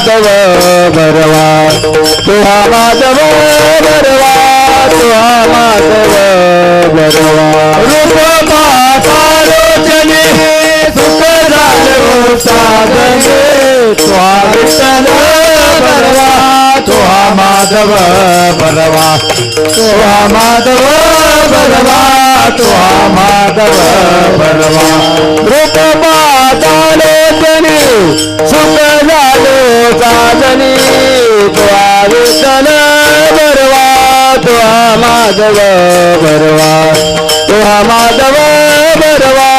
माधव भरवा तुहा माधव भरवा तुहा माधव भरवा रूप पातालोचने सुख झालो साधने तुहा विठ्ठल भरवा तुहा माधव भरवा तुहा माधव भरवा तुहा माधव भरवा रूप पातालोचने सुख झालो साधने तुहा विठ्ठल भरवा तुहा माधव भरवा तुहा माधव भरवा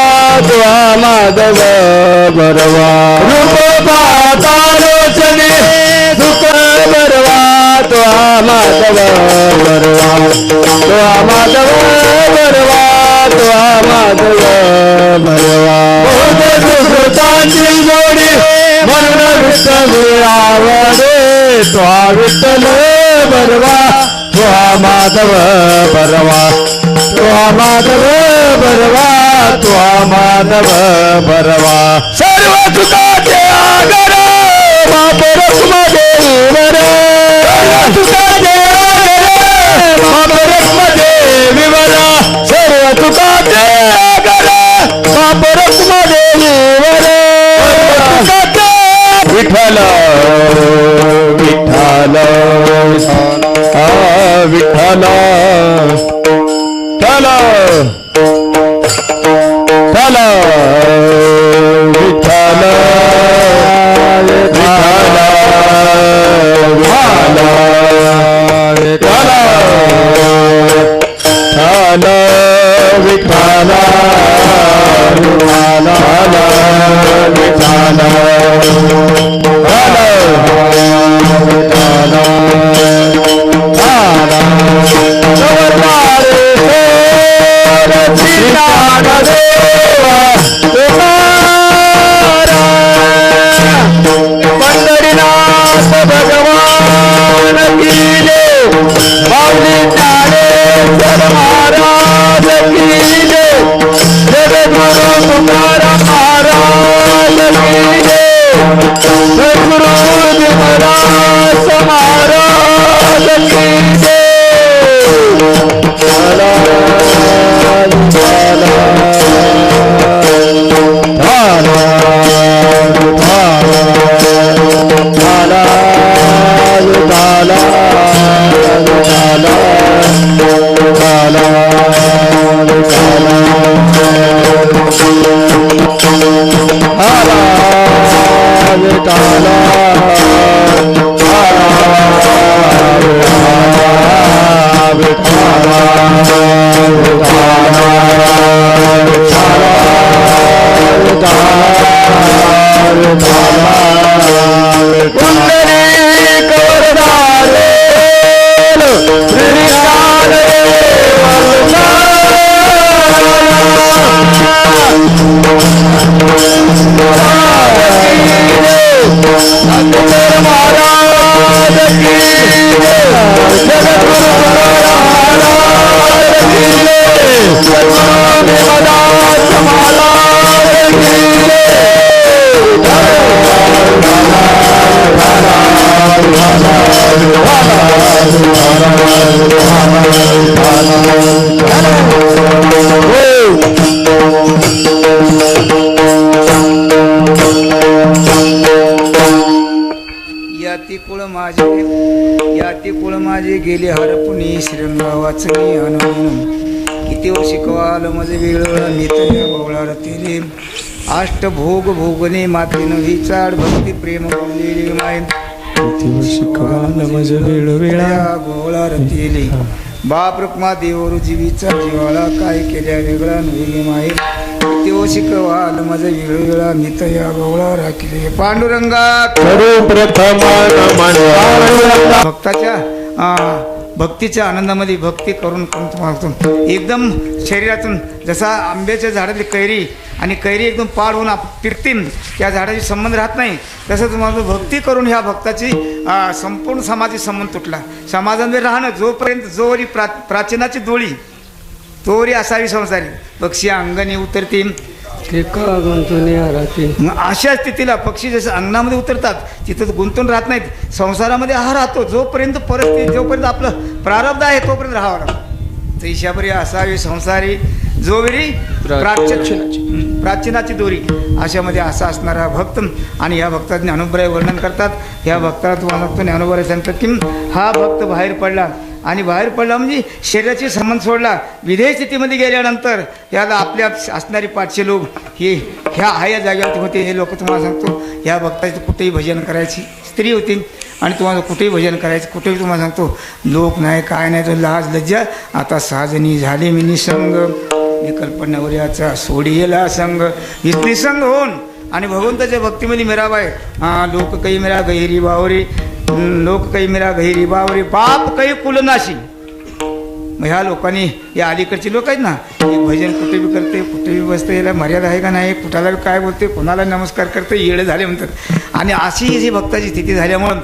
तुहा माधव भरवा रूप पातालोचने सुख भरवा तुहा माधव भरवा तुहा माधव भरवा तुहा माधव भरवा सुकृतांची जोडी म्हणून विठ्ठल आवडे तुहा विठ्ठल भरवा तुहा माधव भरवा तुहा माधव भरवा तुहा माधव भरवा सर्व तुकाचे आगर बाप रखुमादेवीवर तुकाचे आगर बाप रखुमादेवीवर सर्व तुकाचे आगर बाप रखुमादेवीवर तुकाचे विठ्ठल विठ्ठल विठ्ठल चल चल विठ्ठल विठ्ठल विठ्ठल चल विठ्ठल विठ्ठल पंढरीनाथ भगवान की जय माऊली ज्ञानेश्वर महाराज की जय जगद्गुरु तुकाराम महाराज की जय सद्गुरु देवदास महाराज की जय माझे गेले हरपुनी श्रंग वाचनी अनवून किती शिकवाल माझे वेळ नित्य बोळार तेरे अष्टभोग भोगने माते नवी चाड भक्ती प्रेम बोललेली माय किती शिकवाल माझे वेळ वेळा बोळार तेरे बाप रुक्मा देवर जीवीचा जीवाला काय केल्या वेगळा नवी माय किती शिकवाल माझे वेळ वेळा नित्य बोळा राखले पांडुरंगा प्रथम भक्ताच्या भक्तीच्या आनंदामध्ये भक्ती करून तुम्हाला एकदम शरीरातून जसा आंब्याच्या झाडातली कैरी आणि कैरी एकदम पाड होऊन पिरतील त्या झाडाशी संबंध राहत नाही तसं तुम्हाला भक्ती करून ह्या भक्ताची संपूर्ण समाजाशी संबंध तुटला समाजामध्ये राहणं जोपर्यंत जोवरी प्राचीनाची डोळी तोवरी असावी संसारी पक्षी अंगणी उतरतील ते का गुंतून राहते. मग अशा स्थितीला पक्षी जसं अंगणामध्ये उतरतात तिथं गुंतून राहत नाहीत. संसारामध्ये हा राहतो जोपर्यंत परिस्थिती जोपर्यंत आपलं प्रारब्ध आहे तोपर्यंत राहावं लागतं. तर ईशापरी असावी संसारी जोवरी प्राचीनाची दोरी. अशामध्ये असा असणारा भक्त आणि या भक्तात ज्ञानोबराय वर्णन करतात. या भक्ताला तुम्हाला सांगतो ज्ञानोबराय सांगतात की हा भक्त बाहेर पडला आणि बाहेर पडला म्हणजे शरीराची संबंध सोडला. विधेय स्थितीमध्ये गेल्यानंतर याला आपल्या असणारी पाचशे लोक हे ह्या जागेवरती होते. हे लोक तुम्हाला सांगतो ह्या भक्ताची कुठेही भजन करायची स्त्री होती आणि तुम्हाला कुठेही भजन करायचं कुठेही तुम्हाला सांगतो लोक नाही काय नाही तो लाज लज्जा. आता सहाजणी झाले मी निसंग विकल्पनावर याचा सोडियेला संग निसंग होऊन आणि भगवंताच्या भक्तीमध्ये मिराबाय लोक काही मिरा गहिरी बावरी लोक काही मिरा गहिरी बावरी पाप काही कुलनाशी. मग ह्या लोकांनी या अलीकडचे लोक आहेत ना हे भजन कुठे बी करते कुठे बी बसते याला मर्यादा आहे का नाही कुठाला बी काय बोलते कोणाला नमस्कार करते येडे झाले म्हणतात. आणि अशी जी भक्ताची स्थिती झाल्यामुळं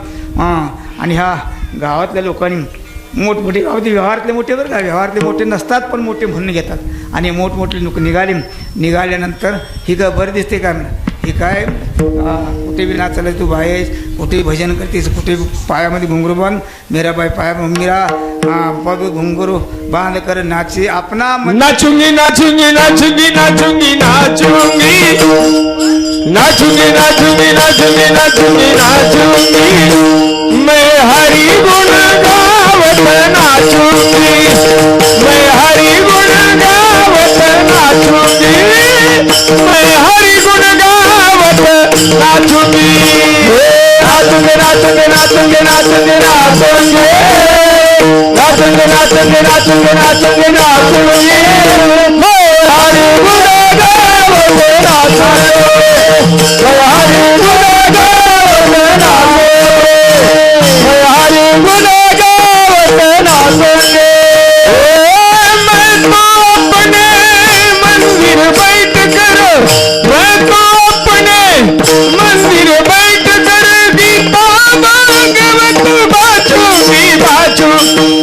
आणि ह्या गावातल्या लोकांनी मोठमोठे गावातले व्यवहारातले मोठे बरं का व्यवहारातले मोठे नसतात पण मोठे म्हणून घेतात. आणि मोठमोठे लोक निघाल्यानंतर ही का बरं दिसते का ही काय कुठे बी नाचायला तू बाहेर कुठेही भजन करतेस कुठे पायामध्ये घुंगरू बांध मीराबाई पाया मीरा पग घुंगरू बांध कर नाचे अपना नाचूंगी नाचूंगी नाचूंगी नाचूंगी नाचूंगी नाचूंगी नाचूंगी नाचूंगी नाचूंगी नाचूंगी मैं हरि गुण गावत नाचूंगी मैं हरि गुण गावत नाचूंगी मैं हरि गुण गावत नाचूंगी नाचूंगे नाचूंगे नाचूंगे नाचूंगे नाचूंगे नाचूंगे नाचूंगे नाचूंगे नाचूंगे नाचूंगी मैं हरि गुण गावत नाचूंगी मैं हरि गुण गावत नाचूंगी मैं हरि गुण गावत नाचूंगी. मैं तो अपने मंदिर बैठ कर मैं तो अपने मंदिर बैठ कर गीता भागवत बाजूंगी बाजू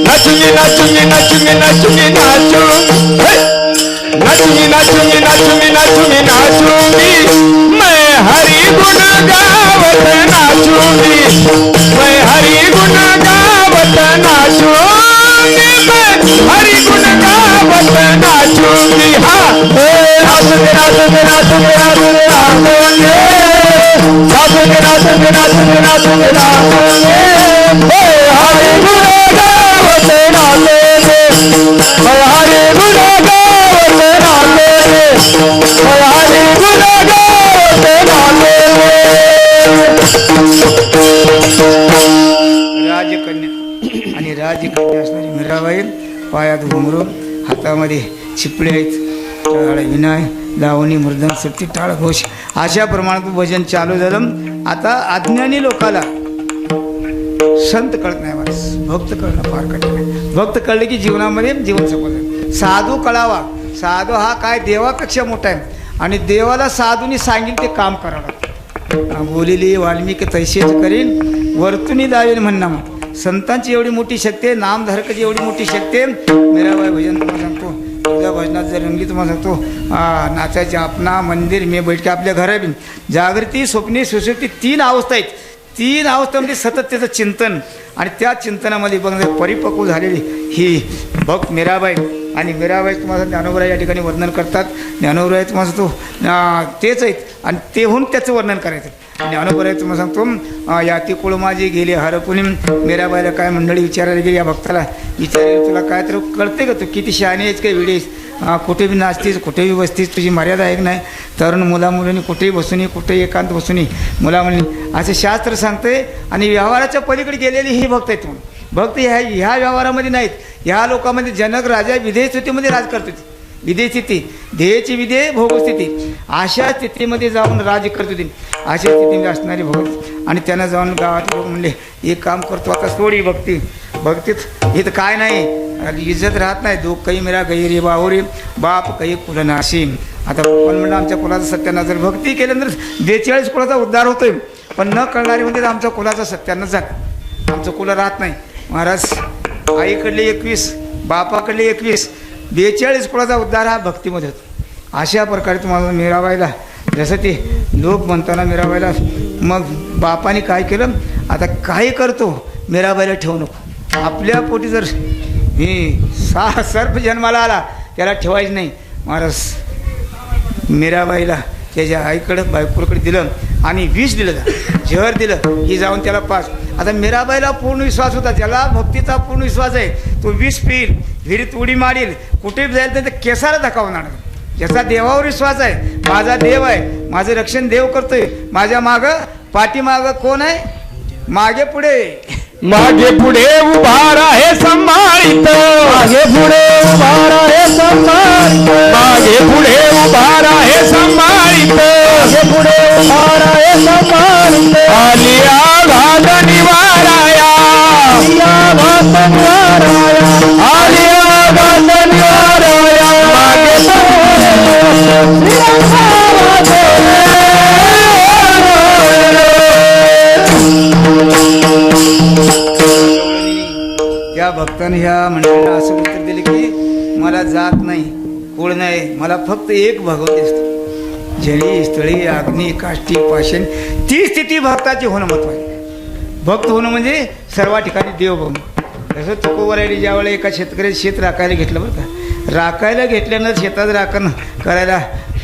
नाचूंगी नाचूंगी नाचूंगी नाचूंगी नाचूंगी नाचूंगी नाचूंगी नाचूंगी नाचूंगी नाचूंगी मैं हरि गुण गावत नाचूंगी मैं हरि गुण गावत नाचूंगी मैं हरि गुण गावत नाचूंगी. हाँ नाचूंगे नाचूंगे नाचूंगे नाचूंगे नाचूंगे नाचूंगे नाचूंगे नाचूंगे नाचूंगे हरि गुण गावत नाचूंगे मैं हरि गुण गावत नाचूंगे मैं हरि गुण गावत नाचूंगे. राजकन्या आणि राजकन्या असणारी मीराबाई पायात घुंगरू हातामध्ये चिपळे आहेत विनाय लावणी मृदंग सुट्टी टाळ घोष अशा प्रमाणात भजन चालू झालं. आता अज्ञानी लोकाला संत कळत नाही माणूस भक्त कळणं फार कठीण आहे. भक्त कळलं की जीवनामध्ये जीवन सफल. साधू कळावा साधू हा काय देवापेक्षा मोठा आहे आणि देवाला साधूनी सांगेल ते काम करावं लागतं. बोलिली वाल्मिकी तैसेच करीन वर्तुनी दावेल म्हणणं संतांची एवढी मोठी शक्ती आहे नामधारकाची एवढी मोठी शक्ती आहे. मीराबाई भजन तुम्हाला सांगतो तुझ्या भजनात जर रंगली तुम्हाला सांगतो नाचायचे आपणा मंदिर मे बैठके आपल्या घरात जागृती स्वप्नी सुशक्ती 3 अवस्था आहेत. 3 अवस्थांमध्ये सतत त्याचं चिंतन आणि त्या चिंतनामध्ये बघ परिपक्व झालेली ही भक्त मीराबाई. आणि मीराबाई तुम्हाला ज्ञानोबराय या ठिकाणी वर्णन करतात. ज्ञानोबराय तुम्हाला सांगतो तेच आहेत आणि तेहून त्याचं वर्णन करायचं. ज्ञानोबराय तुम्हाला सांगतो या ती कुळ माझी गेली हरपुनी. मीराबाईला काय मंडळी विचारायला गेली या भक्ताला विचारायला तुला काय तर कळते का तू किती शहाणी आहेस काय वेळेस कुठे बी नाचतीस कुठे बी बसतीस तुझी मर्यादा आहे की नाही. तरुण मुलामुलींनी कुठेही बसून कुठेही एकांत बसून मुलामुलींनी असे शास्त्र सांगते. आणि व्यवहाराच्या पलीकडे गेलेली ही भक्त आहेत म्हणून भक्त ह्या व्यवहारामध्ये नाहीत. ह्या लोकांमध्ये जनक राजा विधेय स्थितीमध्ये राज करत होते. विधेय स्थिती ध्येयची विधेय भोगस्थिती अशा स्थितीमध्ये जाऊन राज करत होते. अशा स्थितीमध्ये असणारी भगत आणि त्यांना जाऊन गावात लोक म्हणले एक काम करतो आता सोडी भक्तीत इथं काय नाही इज्जत राहत नाही. दोघ काही मेरा गैरी बावरी बाप काही कुलनाशी. आता पण म्हणलं आमच्या कुलाचा सत्यानाश जर भक्ती केल्यानंतर 42 कुलाचा उद्धार होतोय पण न कळणारी म्हणजे आमच्या कुलाचा सत्यानाश झाला. आमचं कुलं राहत नाही महाराज. आईकडले 21 बापाकडले 21 42 कुळाचा उद्धार हा भक्तीमध्ये होतो. अशा प्रकारे तुम्हाला मीराबाईला जसं ते लोक म्हणताना मीराबाईला मग बापाने काय केलं, आता काही करतो मीराबाईला ठेवू नको. आपल्या पोटी जर सर्प जन्माला आला त्याला ठेवायचं नाही. महाराज मीराबाईला त्याच्या आईकडं बायकोकडे दिलं आणि विष दिलं, जहर दिलं ही जाऊन त्याला पास. आता मीराबाईला पूर्ण विश्वास होता, ज्याला भक्तीचा पूर्ण विश्वास आहे तो विष पिईल, विहिरीत उडी मारील, कुठे जाईल तर केसाला धकावणार. ज्याचा देवावर विश्वास आहे, माझा देव आहे, माझं रक्षण देव करतोय, माझ्या मागं पाठीमागं कोण आहे, मागे पुढे मागे पुढे उभा राहे संभाळीत, मागे पुढे उभा राहे संभाळीत, मागे पुढे उभा राहे संभाळीत, मागे पुढे उभा राहे संभाळीत. आली आघात निवाराया, आली आघात निवाराया, आली आघात निवाराया. मागे त्या भक्ताने ह्या मंडळीला असं उत्तर दिले की मला जात नाही, कुळ नाही, मला फक्त एक भगवत दिसतो. जळी स्थळी अग्नी काष्टी पाषाण ती स्थिती भक्ताची होणं महत्वाची. भक्त होणं म्हणजे सर्व ठिकाणी देव बघणं. जसं तुकोबरायला ज्यावेळेला एका शेतकऱ्याने शेत राखायला घेतलं बरं का, राखायला घेतल्यानंतर शेतात राखण करायला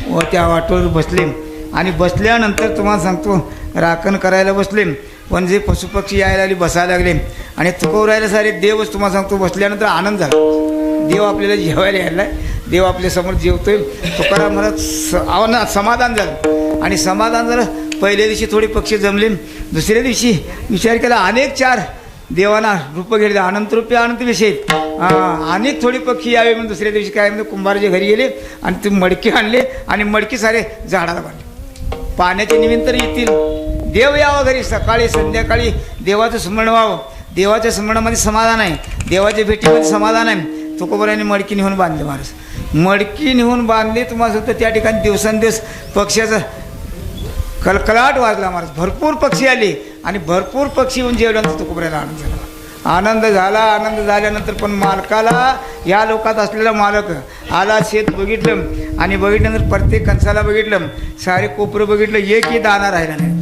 व त्या वाटोवर बसले आणि बसल्यानंतर तुम्हाला सांगतो राखण करायला बसले, पण जे पशुपक्षी यायला लागले बसायला लागले आणि तुकोबरायला सारे देवच तुम्हाला सांगतो बसल्यानंतर आनंद झाला. देव आपल्याला जेवायला यायला, देव आपल्यासमोर जेवतोय. तुकाराम महाराज समाधान झालं आणि समाधान झालं. पहिल्या दिवशी थोडे पक्षी जमले, दुसऱ्या दिवशी विचार केला अनेक 4 देवांना रूप घेतले, अनंत रूपे अनंत विषय अनेक थोडी पक्षी यावे म्हणून दुसऱ्या दिवशी काय म्हणजे कुंभाराच्या घरी गेले आणि ते मडके आणले आणि मडकी सारे झाडाला बांधले. पाण्याचे निमित्त येतील, देव यावं घरी, सकाळी संध्याकाळी देवाचं स्मरण व्हावं. देवाच्या स्मरणामध्ये समाधान आहे, देवाच्या भेटीमध्ये समाधान आहे. तुकोबरायांनी मडकी नेऊन बांधले. महाराज मडकी नेऊन बांधली. तुम्हाला सांगतो त्या ठिकाणी दिवसेंदिवस पक्ष्याचा कलकलाट वाजला. महाराज भरपूर पक्षी आले आणि भरपूर पक्षी येऊन जेवल्यानंतर तुकोबरायला आनंद झाला. आनंद झाल्यानंतर पण मालकाला, या लोकात असलेला मालक आला, शेत बघितलं आणि बघितल्यानंतर प्रत्येक कणसाला बघितलं, सारे कोपरं बघितलं, एकही दाणा राहिला नाही.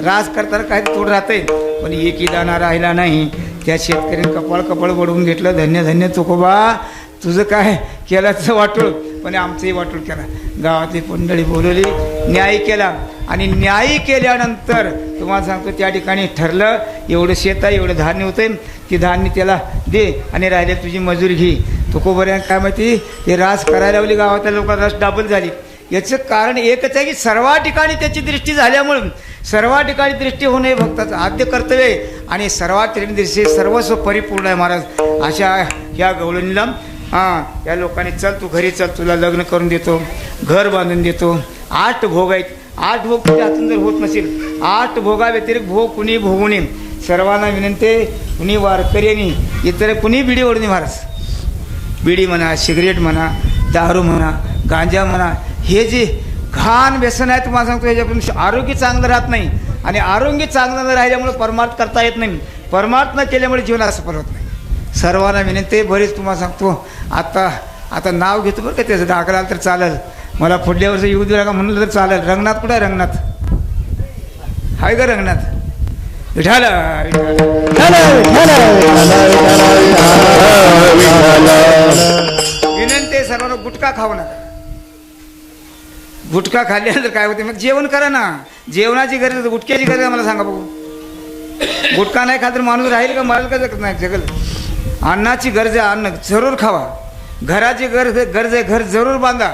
राज करताना काही थोडं राहतंय पण एकही दाणा राहिला नाही. त्या शेतकऱ्याने कपाळ वडवून घेतलं, धन्य धन्य तुकोबा, तुझं काय केल्याचं वाटोळ, पण आमचंही वाटोळ केला. गावातली मंडळी बोलवली, न्याय केला आणि न्याय केल्यानंतर तुम्हाला सांगतो त्या ठिकाणी ठरलं एवढं शेत आहे, एवढं धान्य होतंय, ती धान्य त्याला दे आणि राहिले तुझी मजुरी घे. तुकोबऱ्या काय माहिती ते रास करायला लावली, गावातल्या लोकांना रस डबल झाली. याचं कारण एकच आहे की सर्व ठिकाणी त्याची दृष्टी झाल्यामुळं सर्व ठिकाणी दृष्टी होणे भक्ताचं आद्य कर्तव्य आहे आणि सर्वात दृष्टी सर्वस्व परिपूर्ण आहे. महाराज अशा ह्या गवळणीला या लोकांनी चल तू घरी चल, तुला लग्न करून देतो, घर बांधून देतो. 8 भोग आहेत. 8 भोग त्यातून जर होत नसेल 8 भोगा व्यतिरिक्त भोग कुणी भोगू नये. सर्वांना विनंती, कुणी वारकऱ्यांनी इतर कुणी बिडी ओढणे. महाराज बिडी म्हणा, सिगरेट म्हणा, दारू म्हणा, गांजा म्हणा, हे जे घाण व्यसन आहे तुम्हाला सांगतो ह्याच्यापासून आरोग्य चांगलं राहत नाही आणि आरोग्य चांगलं न राहिल्यामुळे परमार्थ करता येत नाही. परमार्थ न केल्यामुळे जीवनाला सफल होत नाही. सर्वांना विनंती, बरेच तुम्हाला सांगतो आता नाव घेतो बरं का त्याचं, दाखला तर चालेल, मला पुढल्या वर्षी येऊ दिला का म्हणलं तर चालेल. रंगनाथ कुठं आहे? रंगनाथ हाय का? रंगनाथ विठाल विनंती सर्वांना, गुटखा खाऊ नका. गुटखा खाल्ल्यानंतर काय होते, मग जेवण करा ना. जेवणाची गरज, गुटख्याची गरज आहे मला सांगा बघू. गुटखा नाही खात तर माणूस राहील का? मरेल का? जगत नाही, जगल. अन्नाची गरज आहे, अन्न जरूर खावा. घराची गरज आहे, घर जरूर बांधा.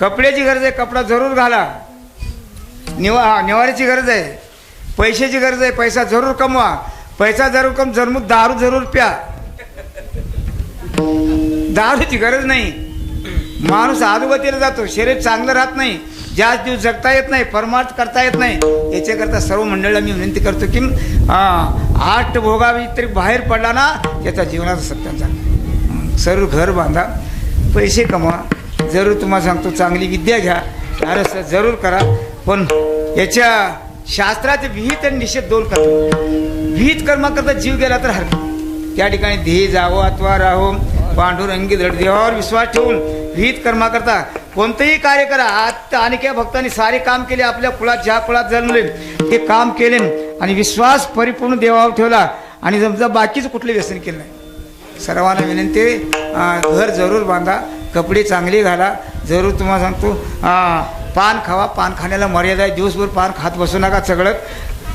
कपड्याची गरज आहे, कपडा जरूर घाला. निवाऱ्याची गरज आहे, पैशाची गरज आहे, पैसा जरूर कमवा. पैसा जरूर दारू जरूर प्या. दारूची गरज नाही. माणूस अधोगतीला जातो, शरीर चांगलं राहत नाही, जास्त दिवस जगता येत नाही, परमार्थ करता येत नाही. याच्याकरता सर्व मंडळीला मी विनंती करतो की 8 भोगाव्यतिरिक्त बाहेर पडला ना त्याचा जीवनाचा सत्याचा. सर्व घर बांधा, पैसे कमवा, जरूर तुम्हाला सांगतो चांगली विद्या घ्या, अरस जरूर करा. पण याच्या शास्त्राचे विहित आणि निषेध 2 करतो. विहित कर्माकरता जीव गेला तर हरकत. त्या ठिकाणी ध्येय जावो अथवा राहो, पांडुरंगी दृढ देवावर विश्वास ठेवून विहित कर्माकरता कोणतंही कार्य करा. आज अनेक भक्तांनी सारे काम केले, आपल्या कुळात ज्या कुळात जन्मले ते काम केले आणि विश्वास परिपूर्ण देवावर ठेवला आणि समजा बाकीचं कुठलं व्यसन केलं नाही. सर्वांना विनंती, घर जरूर बांधा, कपडे चांगले घाला, जरूर तुम्हाला सांगतो पान खावा. पान खाण्याला मर्यादा आहे, दिवसभर पान खात बसू नका. सगळं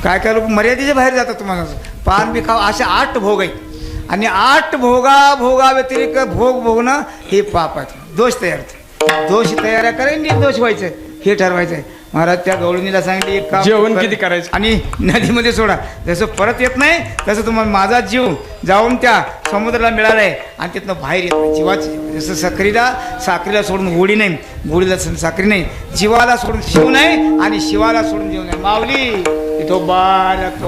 काय काय लोक मर्यादेच्या बाहेर जातात. तुम्हाला पान बी खावा. असे 8 भोग आहेत आणि 8 भोगा व्यतिरिक्त भोग भोगणं हे पाप आहे. दोष तयार होते. दोष तयार करायला निर्दोष व्हायचं हे ठरवायचं आहे. महाराज त्या गवळणीला सांगितले एक काम जेवण किती करायचं आणि नदीमध्ये सोडा. जसं परत येत नाही तसं तुम्हाला माझा जीव जाऊन त्या समुद्राला मिळाला आहे आणि तिथनं बाहेर येत नाही. जीवाची जसं साखरीला सोडून गोडी नाही, गोडीला साखरी नाही, जीवाला सोडून शिव नाही आणि शिवाला सोडून जीव नाही. माऊली तो बालक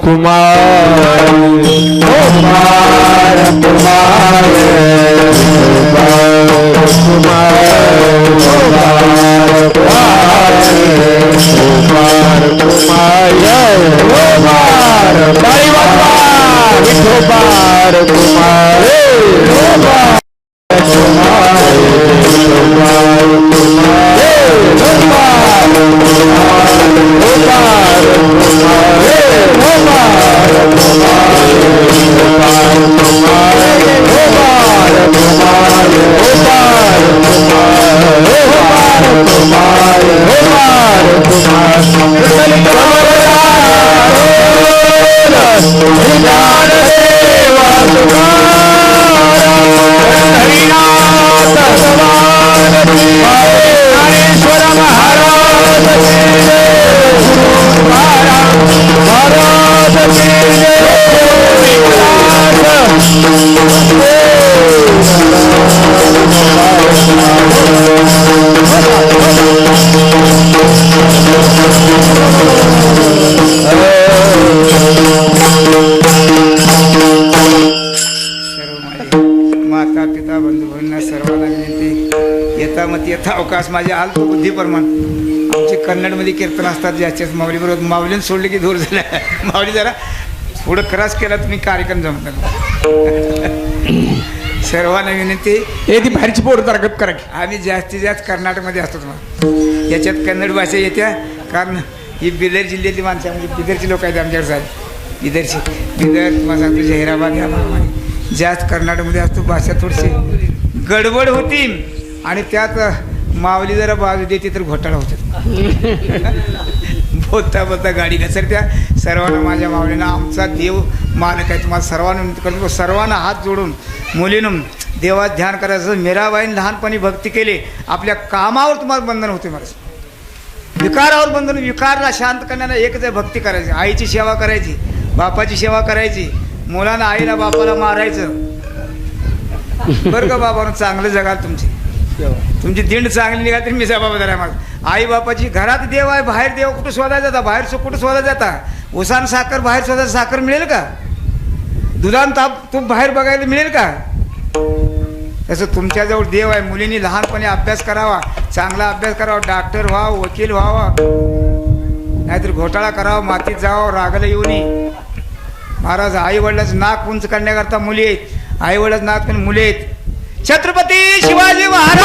अवकाश माझ्या आलतो बुद्धी प्रमाण. आमचे कन्नडमध्ये कीर्तन असतात ज्याच्याच माऊली बरोबर. माऊलीने सोडले की दूर झाला. माऊली जरा पुढं क्रॉस केला तुम्ही कार्यक्रम जमतात. सर्वांना विनंती, हे ती बाहेरची पोरं तरगत करा की. आम्ही जास्तीत जास्त कर्नाटकमध्ये असतो. तुम्हाला याच्यात कन्नड भाषा येत्या कारण ही बिदर जिल्ह्यातली माणसं म्हणजे बिदरची लोक आहेत आमच्याकडे साहेब. बिदर तुम्हाला सांगतो जहिराबाद या भागामध्ये जास्त कर्नाटकमध्ये असतो. भाषा थोडीशी गडबड होती आणि त्यात माऊली जरा बाजू देते तर घोटाळा होते. बोलता गाडी घसरत्या. सर्वांना माझ्या माऊलीनं आमचा देव मालक आहे. तुम्हाला सर्वांना सर्वांना हात जोडून मुलीनं देवात ध्यान करायचं. मीराबाईंनी लहानपणी भक्ती केली. आपल्या कामावर तुम्हाला बंधन होते. मला विकारावर बंधन. विकारला शांत करण्याला एकच आहे, भक्ती करायची. आईची सेवा करायची, बापाची सेवा करायची. मुलांना आईला बापाला मारायचं. बरं का बाबानं चांगलं जगाल. तुमची दिंड चांगली निघा तरी मी जबाबदार आहे. माझं आई बापाची घरात देव आहे, बाहेर देव कुठं शोधायला जाता, बाहेर कुठं शोधायला जाता. उसान साखर बाहेर शोधायला साखर मिळेल का? दुधान तूप बाहेर बघायला मिळेल का? तसं तुमच्याजवळ देव आहे. मुलींनी लहानपणी अभ्यास करावा, चांगला अभ्यास करावा, डॉक्टर व्हावं, वकील व्हावा, नाहीतर घोटाळा करावा, मातीत जावं, रागाला येऊ नये. महाराज आई वडिलाचं नाक उंच करण्याकरता मुली आहेत. आई वडिलाचं नाक पण मुली आहेत. छत्रपती शिवाजी महाराज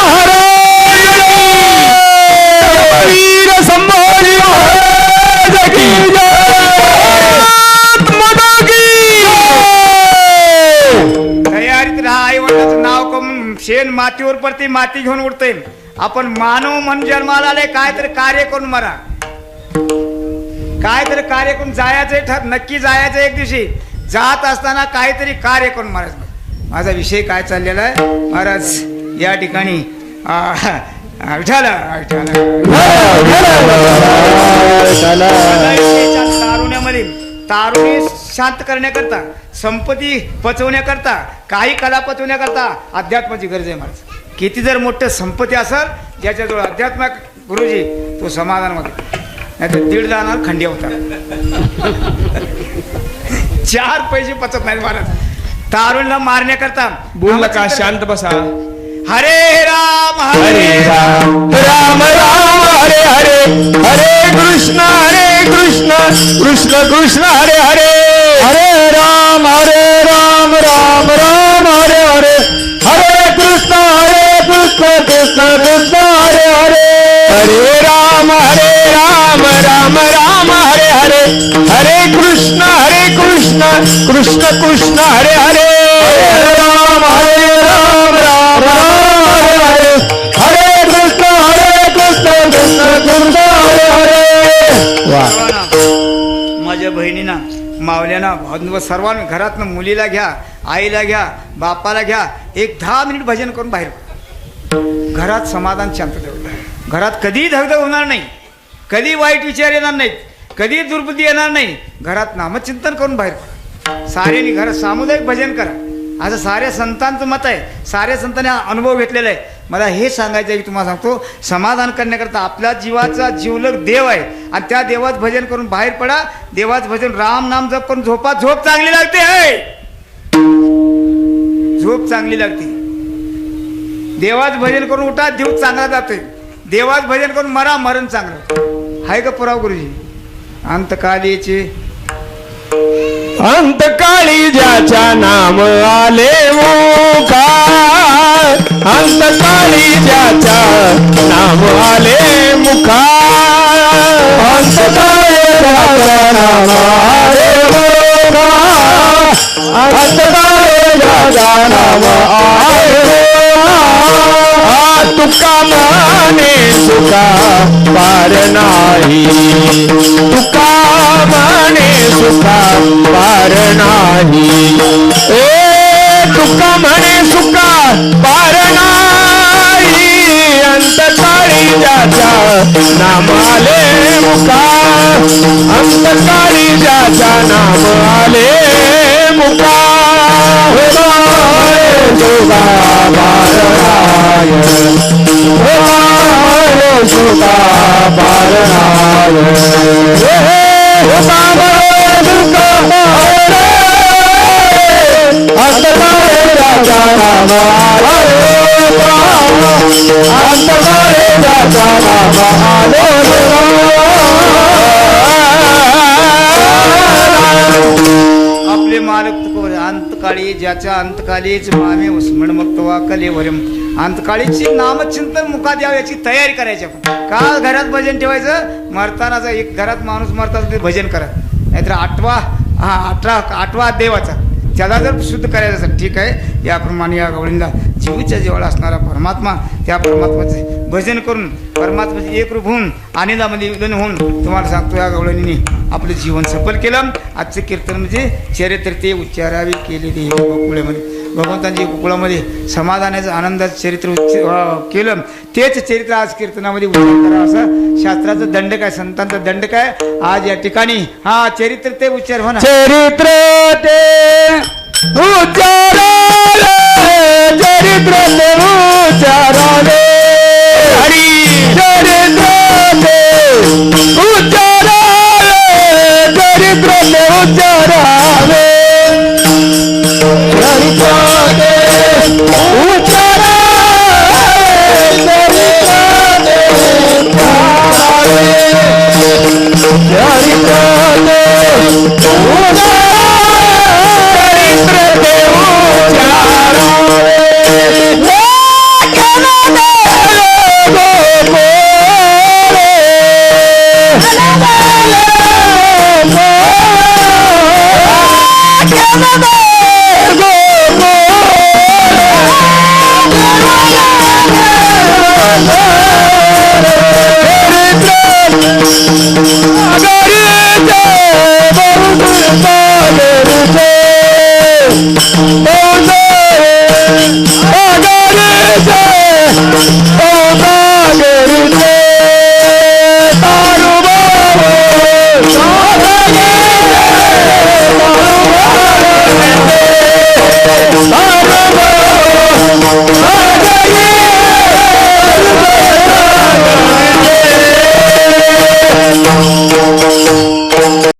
तयारीत राहा. आई वडिलाचं नाव कमून शेण मातीवर पडते, माती घेऊन उडते. आपण मानव म्हणून जन्माला आले, काय तर कार्य करून मरा. काय तर कार्य करून जायचंय, नक्की जायचं. एक दिवशी जात असताना काहीतरी कार्य करून मारायचं. माझा विषय काय चाललेला आहे महाराज या ठिकाणी. तारुण्यामध्ये तारुणी शांत करण्याकरता, संपत्ती पचवण्याकरता, काही कला पचवण्याकरता अध्यात्माची गरज आहे महाराज. किती जर मोठं संपत्ती असेल ज्याच्याजवळ अध्यात्म गुरुजी तो समाधानामध्ये, नाही तर 1.5 जाणार खंड्या होता. 4 पैसे पचत नाहीत महाराज. तारुणला मारण्याकरता बोल नका, शांत बसा. हरे राम हरे राम राम राम हरे हरे, हरे कृष्ण कृष्ण कृष्ण हरे हरे, हरे राम राम राम हरे हरे, हरे कृष्ण कृष्ण कृष्ण हरे हरे. कृष्ण कृष्ण हरे हरे राम राम हरे हरे हरे कृष्ण कृष्ण कृष्ण हरे हरे वा माझ्या बहिणींना मावल्यांना भाऊ सर्वांना घरातनं मुलीला घ्या, आईला घ्या, बापाला घ्या, एक 10 मिनिट भजन करून बाहेर पडा. घरात समाधान शांतता होईल. घरात कधीही धगधग होणार नाही, कधी वाईट विचार येणार नाहीत, कधी दुर्बुद्धी येणार नाही. घरात नामचिंतन करून बाहेर पडा. साऱ्यांनी घरात सामुदायिक भजन करा असं साऱ्या संतांचं मत आहे. साऱ्या संतांनी अनुभव घेतलेला आहे. मला हे सांगायचं आहे की तुम्हाला सांगतो, समाधान करण्याकरता आपल्या जीवाचा जीवलग देव आहे आणि त्या देवाचं भजन करून बाहेर पडा. देवाचं भजन राम नाम जप करून झोपा, झोप चांगली लागते आहे, झोप चांगली लागते. देवाचं भजन करून उठा, देव चांगला जातोय. देवाचं भजन करून मरा, मरण चांगलं आहे का पुराव गुरुजी. अंतकालीचे अंतकाळी ज्याच्या नाम आले मुखा, अंतकाळी ज्याच्या नाम आले मुखा, अंतकाळी ज्याच्या नाम आले मुखा, अंतकाळी ज्याच्या नाम आले मुखा, तुका माने सुखा पार नाही, तुका माने सुखा पार नाही, ए तुका म्हणे सुखा पार नाही, अंतकाळी ज्याच्या नाम आले मुखा, अंतकाळी ज्याच्या नाम आले मुखा, सुखा पार नाही, सुखा पार नाही, आपले मालक तुकोबर अंतकाळी ज्याच्या अंतकालीच मामे उस्मण मक्तवा कलेवरम. अंतकाळीची नामचिंतन मुका द्यावं याची तयारी करायची आपण. काल घरात भजन ठेवायचं, मरतानाचा एक घरात माणूस मरताना ते भजन करा. नाहीतर आठवा देवाचा त्याला जर शुद्ध करायचं असेल ठीक आहे. याप्रमाणे या गवळींना जीवीच्या जवळ असणारा परमात्मा, त्या परमात्म्याचे भजन करून परमात्म्याचे एकरूप होऊन आनंदामध्ये विलीन होऊन तुम्हाला सांगतो या गवळींनी आपलं जीवन सफल केलं. आजचं कीर्तन म्हणजे चरित्र ते उच्चारावे केलेले गोकुळामध्ये, भगवंतांच्या गोकुळामध्ये समाधानाचं आनंदाचं चरित्र केलं. तेच चरित्र आज कीर्तनामध्ये उच्चार करा असं शास्त्राचं दंडक आहे, संतांचा दंडक आहे. आज या ठिकाणी हा चरित्र ते उच्चार म्हणा. चरित्र ते